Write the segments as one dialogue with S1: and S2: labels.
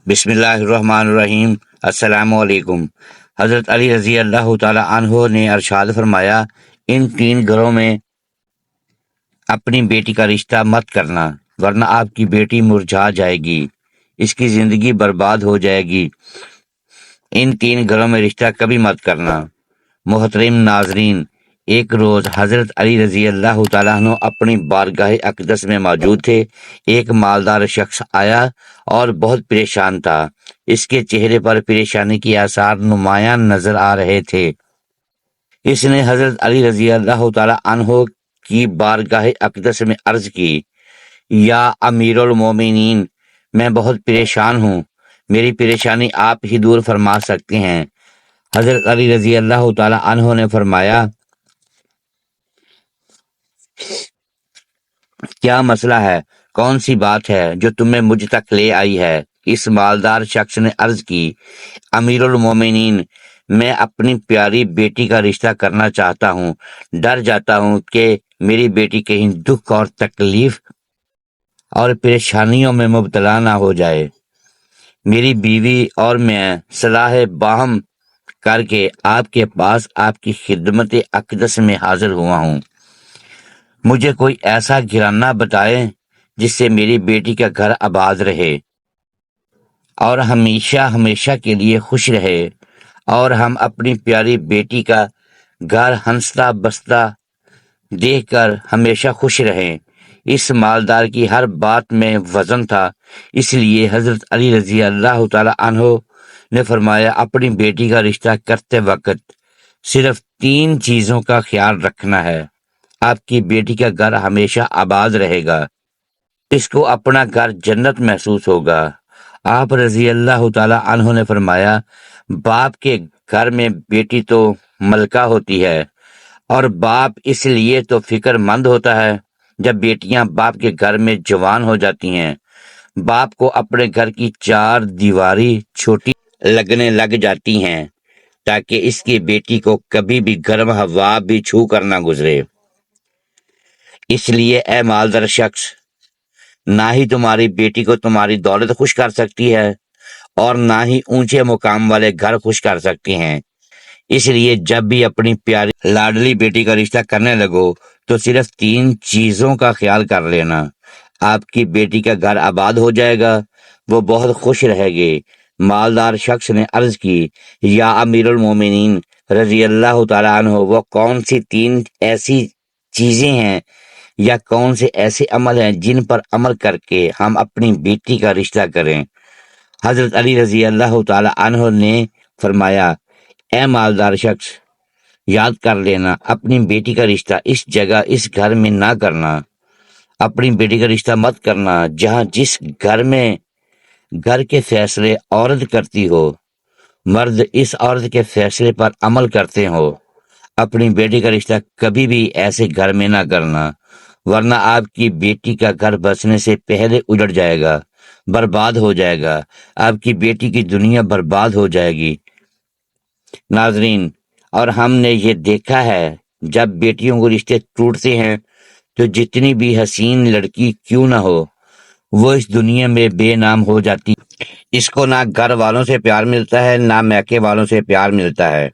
S1: بسم اللہ الرحمن الرحیم۔ السلام علیکم۔ حضرت علی رضی اللہ تعالی عنہ نے ارشاد فرمایا، ان 3 گھروں میں اپنی بیٹی کا رشتہ مت کرنا، ورنہ آپ کی بیٹی مرجھا جائے گی، اس کی زندگی برباد ہو جائے گی۔ ان 3 گھروں میں رشتہ کبھی مت کرنا۔ محترم ناظرین، ایک روز حضرت علی رضی اللہ تعالیٰ عنہ اپنی بارگاہ اقدس میں موجود تھے۔ ایک مالدار شخص آیا اور بہت پریشان تھا۔ اس کے چہرے پر پریشانی کے آثار نمایاں نظر آ رہے تھے۔ اس نے حضرت علی رضی اللہ تعالیٰ عنہ کی بارگاہ اقدس میں عرض کی، یا امیر المومنین، میں بہت پریشان ہوں، میری پریشانی آپ ہی دور فرما سکتے ہیں۔ حضرت علی رضی اللہ تعالیٰ عنہ نے فرمایا، کیا مسئلہ ہے؟ کون سی بات ہے جو تمہیں مجھ تک لے آئی ہے؟ اس مالدار شخص نے عرض کی، امیر المومنین، میں اپنی پیاری بیٹی کا رشتہ کرنا چاہتا ہوں۔ ڈر جاتا ہوں کہ میری بیٹی کہیں دکھ اور تکلیف اور پریشانیوں میں مبتلا نہ ہو جائے۔ میری بیوی اور میں صلاح باہم کر کے آپ کے پاس آپ کی خدمت اقدس میں حاضر ہوا ہوں۔ مجھے کوئی ایسا گھرانہ بتائیں جس سے میری بیٹی کا گھر آباد رہے اور ہمیشہ ہمیشہ کے لیے خوش رہے، اور ہم اپنی پیاری بیٹی کا گھر ہنستا بستا دیکھ کر ہمیشہ خوش رہیں۔ اس مالدار کی ہر بات میں وزن تھا، اس لیے حضرت علی رضی اللہ تعالی عنہ نے فرمایا، اپنی بیٹی کا رشتہ کرتے وقت صرف 3 چیزوں کا خیال رکھنا ہے۔ آپ کی بیٹی کا گھر ہمیشہ آباد رہے گا، اس کو اپنا گھر جنت محسوس ہوگا۔ آپ رضی اللہ تعالی عنہ نے فرمایا، باپ کے گھر میں بیٹی تو ملکہ ہوتی ہے، اور باپ اس لیے تو فکر مند ہوتا ہے جب بیٹیاں باپ کے گھر میں جوان ہو جاتی ہیں۔ باپ کو اپنے گھر کی 4 دیواری چھوٹی لگنے لگ جاتی ہیں تاکہ اس کی بیٹی کو کبھی بھی گرم ہوا بھی چھو کر نہ گزرے۔ اس لیے اے مالدار شخص، نہ ہی تمہاری بیٹی کو تمہاری دولت خوش کر سکتی ہے اور نہ ہی اونچے مقام والے گھر خوش کر سکتے ہیں۔ اس لیے جب بھی اپنی پیاری لاڈلی بیٹی کا رشتہ کرنے لگو تو صرف 3 چیزوں کا خیال کر لینا۔ آپ کی بیٹی کا گھر آباد ہو جائے گا، وہ بہت خوش رہے گی۔ مالدار شخص نے عرض کی، یا امیر المومنین رضی اللہ تعالیٰ عنہ، وہ کون سی 3 ایسی چیزیں ہیں یا کون سے ایسے عمل ہیں جن پر عمل کر کے ہم اپنی بیٹی کا رشتہ کریں؟ حضرت علی رضی اللہ تعالی عنہ نے فرمایا، اے مالدار شخص، یاد کر لینا، اپنی بیٹی کا رشتہ اس جگہ اس گھر میں نہ کرنا۔ اپنی بیٹی کا رشتہ مت کرنا جہاں جس گھر میں گھر کے فیصلے عورت کرتی ہو، مرد اس عورت کے فیصلے پر عمل کرتے ہو۔ اپنی بیٹی کا رشتہ کبھی بھی ایسے گھر میں نہ کرنا، ورنہ آپ کی بیٹی کا گھر بسنے سے پہلے اجڑ جائے گا، برباد ہو جائے گا، آپ کی بیٹی کی دنیا برباد ہو جائے گی۔ ناظرین، اور ہم نے یہ دیکھا ہے، جب بیٹیوں کو رشتے ٹوٹتے ہیں تو جتنی بھی حسین لڑکی کیوں نہ ہو، وہ اس دنیا میں بے نام ہو جاتی۔ اس کو نہ گھر والوں سے پیار ملتا ہے، نہ میکے والوں سے پیار ملتا ہے۔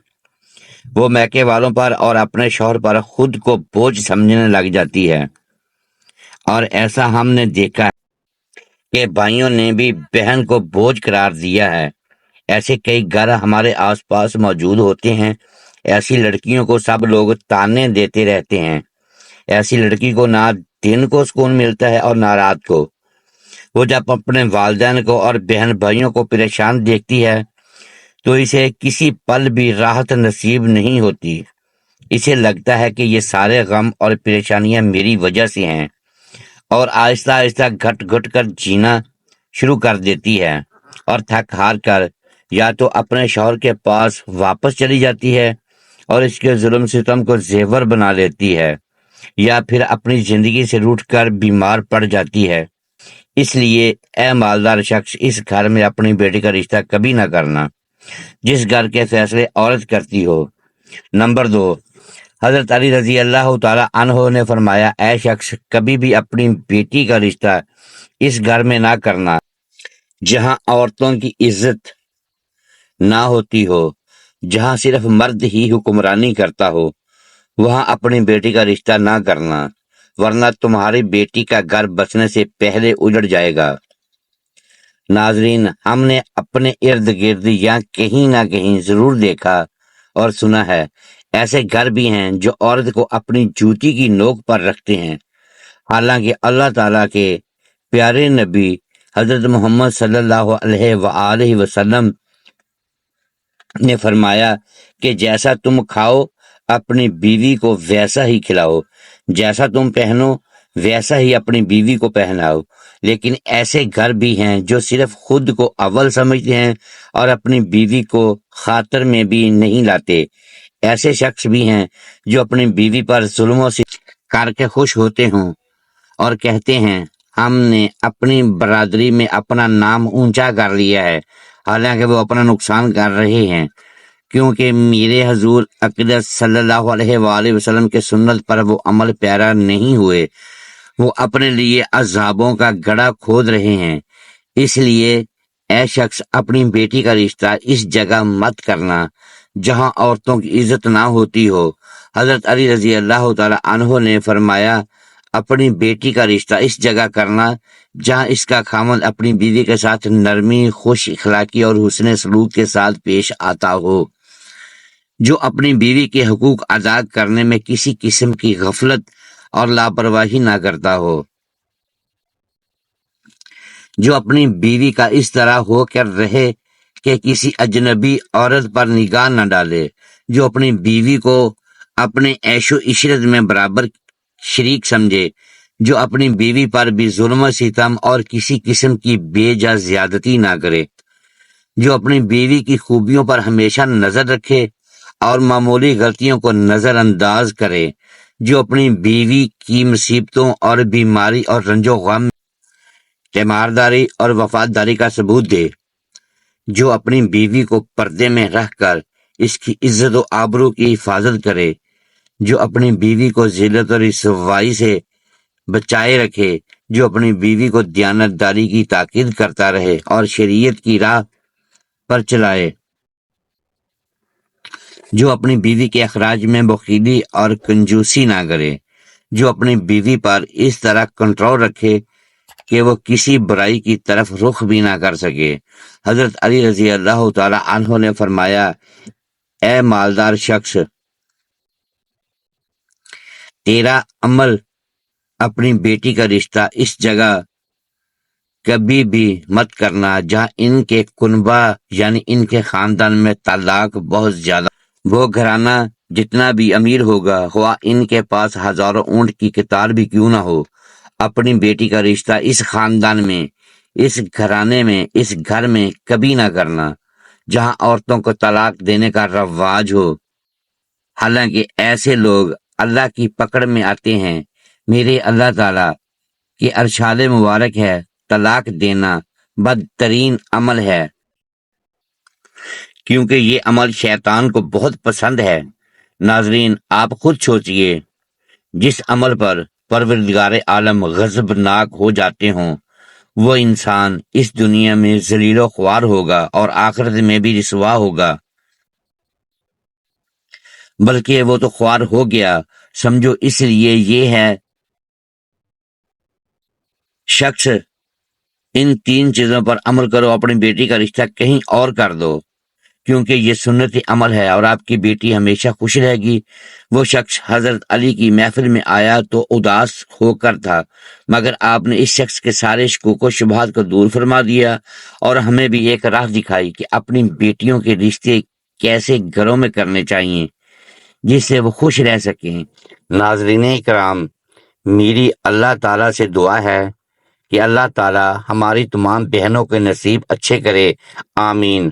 S1: وہ میکے والوں پر اور اپنے شوہر پر خود کو بوجھ سمجھنے لگ جاتی ہے، اور ایسا ہم نے دیکھا ہے کہ بھائیوں نے بھی بہن کو بوجھ قرار دیا ہے۔ ایسے کئی گھر ہمارے آس پاس موجود ہوتے ہیں۔ ایسی لڑکیوں کو سب لوگ تانے دیتے رہتے ہیں۔ ایسی لڑکی کو نہ دن کو سکون ملتا ہے اور نہ رات کو۔ وہ جب اپنے والدین کو اور بہن بھائیوں کو پریشان دیکھتی ہے تو اسے کسی پل بھی راحت نصیب نہیں ہوتی۔ اسے لگتا ہے کہ یہ سارے غم اور پریشانیاں میری وجہ سے ہیں، اور آہستہ آہستہ گھٹ گھٹ کر جینا شروع کر دیتی ہے، اور تھک ہار کر یا تو اپنے شوہر کے پاس واپس چلی جاتی ہے اور اس کے ظلم ستم کو زیور بنا لیتی ہے، یا پھر اپنی زندگی سے روٹھ کر بیمار پڑ جاتی ہے۔ اس لیے اے مالدار شخص، اس گھر میں اپنی بیٹی کا رشتہ کبھی نہ کرنا جس گھر کے فیصلے عورت کرتی ہو۔ نمبر 2، حضرت علی رضی اللہ تعالی عنہ نے فرمایا، اے شخص، کبھی بھی اپنی بیٹی کا رشتہ اس گھر میں نہ کرنا جہاں عورتوں کی عزت نہ ہوتی ہو، جہاں صرف مرد ہی حکمرانی کرتا ہو، وہاں اپنی بیٹی کا رشتہ نہ کرنا، ورنہ تمہاری بیٹی کا گھر بسنے سے پہلے اجڑ جائے گا۔ ناظرین، ہم نے اپنے ارد گرد یا کہیں نہ کہیں ضرور دیکھا اور سنا ہے، ایسے گھر بھی ہیں جو عورت کو اپنی جوتی کی نوک پر رکھتے ہیں، حالانکہ اللہ تعالیٰ کے پیارے نبی حضرت محمد صلی اللہ علیہ وآلہ وسلم نے فرمایا کہ جیسا تم کھاؤ اپنی بیوی کو ویسا ہی کھلاؤ، جیسا تم پہنو ویسا ہی اپنی بیوی کو پہناؤ۔ لیکن ایسے گھر بھی ہیں جو صرف خود کو اول سمجھتے ہیں اور اپنی بیوی کو خاطر میں بھی نہیں لاتے۔ ایسے شخص بھی ہیں جو اپنی بیوی پر ظلموں سے کر کے خوش ہوتے ہوں اور کہتے ہیں ہم نے اپنی برادری میں اپنا نام اونچا کر لیا ہے، حالانکہ وہ اپنا نقصان کر رہے ہیں، کیونکہ میرے حضور اقدس صلی اللہ علیہ وآلہ وسلم کے سنت پر وہ عمل پیرا نہیں ہوئے، وہ اپنے لیے عذابوں کا گڑھا کھود رہے ہیں۔ اس لیے اے شخص، اپنی بیٹی کا رشتہ اس جگہ مت کرنا جہاں عورتوں کی عزت نہ ہوتی ہو۔ حضرت علی رضی اللہ تعالی عنہ نے فرمایا، اپنی بیٹی کا رشتہ اس جگہ کرنا جہاں اس کا خاوند اپنی بیوی کے ساتھ نرمی، خوش اخلاقی اور حسن سلوک کے ساتھ پیش آتا ہو، جو اپنی بیوی کے حقوق ادا کرنے میں کسی قسم کی غفلت اور لاپرواہی نہ کرتا ہو، جو اپنی بیوی کا اس طرح ہو کر رہے کہ کسی اجنبی عورت پر نگاہ نہ ڈالے، جو اپنی بیوی کو اپنے عیش و عشرت میں برابر شریک سمجھے، جو اپنی بیوی پر بھی ظلم و ستم اور کسی قسم کی بے جا زیادتی نہ کرے، جو اپنی بیوی کی خوبیوں پر ہمیشہ نظر رکھے اور معمولی غلطیوں کو نظر انداز کرے، جو اپنی بیوی کی مصیبتوں اور بیماری اور رنج و غم تیمارداری اور وفاداری کا ثبوت دے، جو اپنی بیوی کو پردے میں رکھ کر اس کی عزت و آبرو کی حفاظت کرے، جو اپنی بیوی کو ذلت اور رسوائی سے بچائے رکھے، جو اپنی بیوی کو دیانتداری کی تاکید کرتا رہے اور شریعت کی راہ پر چلائے، جو اپنی بیوی کے اخراج میں بخیلی اور کنجوسی نہ کرے، جو اپنی بیوی پر اس طرح کنٹرول رکھے کہ وہ کسی برائی کی طرف رخ بھی نہ کر سکے۔ حضرت علی رضی اللہ تعالی عنہ نے فرمایا، اے مالدار شخص، تیرا عمل اپنی بیٹی کا رشتہ اس جگہ کبھی بھی مت کرنا جہاں ان کے کنبہ یعنی ان کے خاندان میں طلاق بہت زیادہ۔ وہ گھرانہ جتنا بھی امیر ہوگا، خواہ ان کے پاس ہزاروں اونٹ کی قطار بھی کیوں نہ ہو، اپنی بیٹی کا رشتہ اس خاندان میں، اس گھرانے میں، اس گھر میں کبھی نہ کرنا جہاں عورتوں کو طلاق دینے کا رواج ہو، حالانکہ ایسے لوگ اللہ کی پکڑ میں آتے ہیں۔ میرے اللہ تعالیٰ کی ارشاد مبارک ہے، طلاق دینا بدترین عمل ہے، کیونکہ یہ عمل شیطان کو بہت پسند ہے۔ ناظرین، آپ خود سوچئے، جس عمل پر پروردگار عالم غضبناک ہو جاتے ہوں، وہ انسان اس دنیا میں ذلیل و خوار ہوگا اور آخرت میں بھی رسوا ہوگا، بلکہ وہ تو خوار ہو گیا سمجھو۔ اس لیے یہ ہے شخص، ان تین چیزوں پر عمل کرو، اپنی بیٹی کا رشتہ کہیں اور کر دو، کیونکہ یہ سنت عمل ہے اور آپ کی بیٹی ہمیشہ خوش رہے گی۔ وہ شخص حضرت علی کی محفل میں آیا تو اداس ہو کر تھا، مگر آپ نے اس شخص کے سارے شکوک و شبہات کو دور فرما دیا اور ہمیں بھی ایک راہ دکھائی کہ اپنی بیٹیوں کے رشتے کیسے گھروں میں کرنے چاہیے جس سے وہ خوش رہ سکیں۔ ناظرین کرام، میری اللہ تعالیٰ سے دعا ہے کہ اللہ تعالیٰ ہماری تمام بہنوں کے نصیب اچھے کرے، آمین۔